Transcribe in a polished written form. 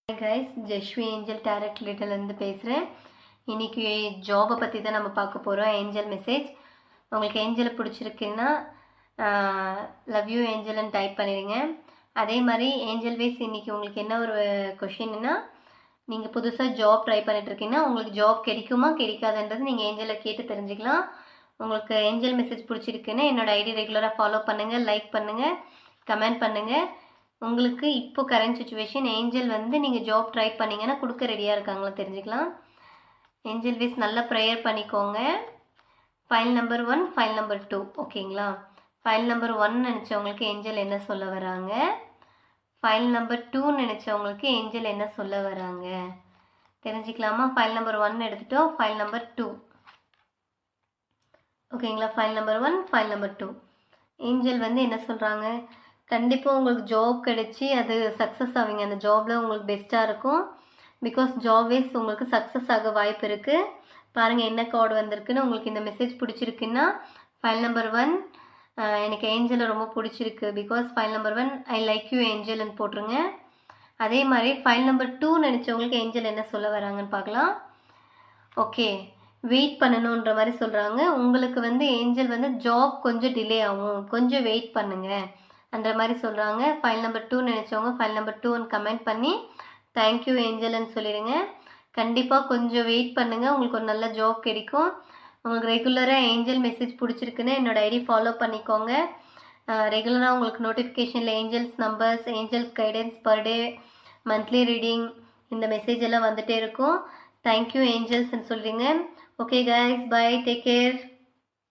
Hi guys, ஜெஷ்வி angel direct லிட்டிலேருந்து பேசுகிறேன். இன்றைக்கி ஜாபை பற்றி தான் நம்ம பார்க்க போகிறோம். Angel message. உங்களுக்கு ஏஞ்சலை பிடிச்சிருக்குன்னா லவ் யூ ஏஞ்சல்னு டைப் பண்ணிடுங்க. அதே மாதிரி ஏஞ்சல் வைஸ் இன்றைக்கி உங்களுக்கு என்ன ஒரு கொஷின்னா, நீங்கள் புதுசாக ஜாப் ட்ரை பண்ணிட்டுருக்கீங்கன்னா உங்களுக்கு ஜாப் கிடைக்குமா கிடைக்காதுன்றது நீங்கள் ஏஞ்சலை கேட்டு தெரிஞ்சுக்கலாம். உங்களுக்கு ஏஞ்சல் மெசேஜ் பிடிச்சிருக்குன்னா என்னோடய ஐடி ரெகுலராக ஃபாலோ பண்ணுங்கள், லைக் பண்ணுங்கள், கமெண்ட் பண்ணுங்கள். உங்களுக்கு இப்போ கரண்ட் சுச்சுவேஷன் ஏஞ்சல் நீங்கள் ஜாப் ட்ரை பண்ணிங்கன்னா கொடுக்க ரெடியாக இருக்காங்களா தெரிஞ்சுக்கலாம். ஏஞ்சல் வைஸ் நல்லா ப்ரேயர் பண்ணிக்கோங்க. ஃபைல் நம்பர் 1, ஃபைல் நம்பர் 2 ஓகேங்களா. ஃபைல் நம்பர் 1 நினச்சவங்களுக்கு ஏஞ்சல் என்ன சொல்ல வராங்க, ஃபைல் நம்பர் 2 நினச்சவங்களுக்கு ஏஞ்சல் என்ன சொல்ல வராங்க தெரிஞ்சுக்கலாமா. ஃபைல் நம்பர் 1 எடுத்துட்டோம், ஃபைல் நம்பர் 2 ஓகேங்களா. File number 1, file number 2 angel என்ன சொல்கிறாங்க, கண்டிப்பாக உங்களுக்கு ஜாப் கிடச்சி அது சக்ஸஸ் ஆவீங்க. அந்த ஜாபில் உங்களுக்கு பெஸ்ட்டாக இருக்கும். பிகாஸ் ஜாப் வைஸ் உங்களுக்கு சக்ஸஸ் ஆக வாய்ப்பு இருக்குது. பாருங்கள் என்ன கார்டு வந்திருக்குன்னு. உங்களுக்கு இந்த மெசேஜ் பிடிச்சிருக்குன்னா ஃபைல் நம்பர் 1 எனக்கு ஏஞ்சலை ரொம்ப பிடிச்சிருக்கு. Because file number 1 I like you ஏஞ்சல்னு போட்டுருங்க. அதே மாதிரி ஃபைல் நம்பர் 2 நினச்சவங்களுக்கு ஏஞ்சல் என்ன சொல்ல வராங்கன்னு பார்க்கலாம். ஓகே, வெயிட் பண்ணணுன்ற மாதிரி சொல்கிறாங்க. உங்களுக்கு ஏஞ்சல் ஜாப் கொஞ்சம் டிலே ஆகும், கொஞ்சம் வெயிட் பண்ணுங்கள் அந்த மாதிரி சொல்கிறாங்க. ஃபைல் நம்பர் 2 நினச்சவங்க ஃபைல் நம்பர் 2 கமெண்ட் பண்ணி தேங்க்யூ ஏஞ்சல்னு சொல்லிடுங்க. கண்டிப்பாக கொஞ்சம் வெயிட் பண்ணுங்கள், உங்களுக்கு ஒரு நல்ல ஜாப் கிடைக்கும். உங்களுக்கு ரெகுலராக ஏஞ்சல் மெசேஜ் பிடிச்சிருக்குன்னு என்னோடய ஐடி ஃபாலோ பண்ணிக்கோங்க. ரெகுலராக உங்களுக்கு நோட்டிஃபிகேஷனில் angels numbers, angels guidance per day, monthly reading இந்த மெசேஜ் எல்லாம் வந்துகிட்டே இருக்கும். தேங்க்யூ ஏஞ்சல்ஸ்ன்னு சொல்கிறீங்க. Okay guys, bye, take care.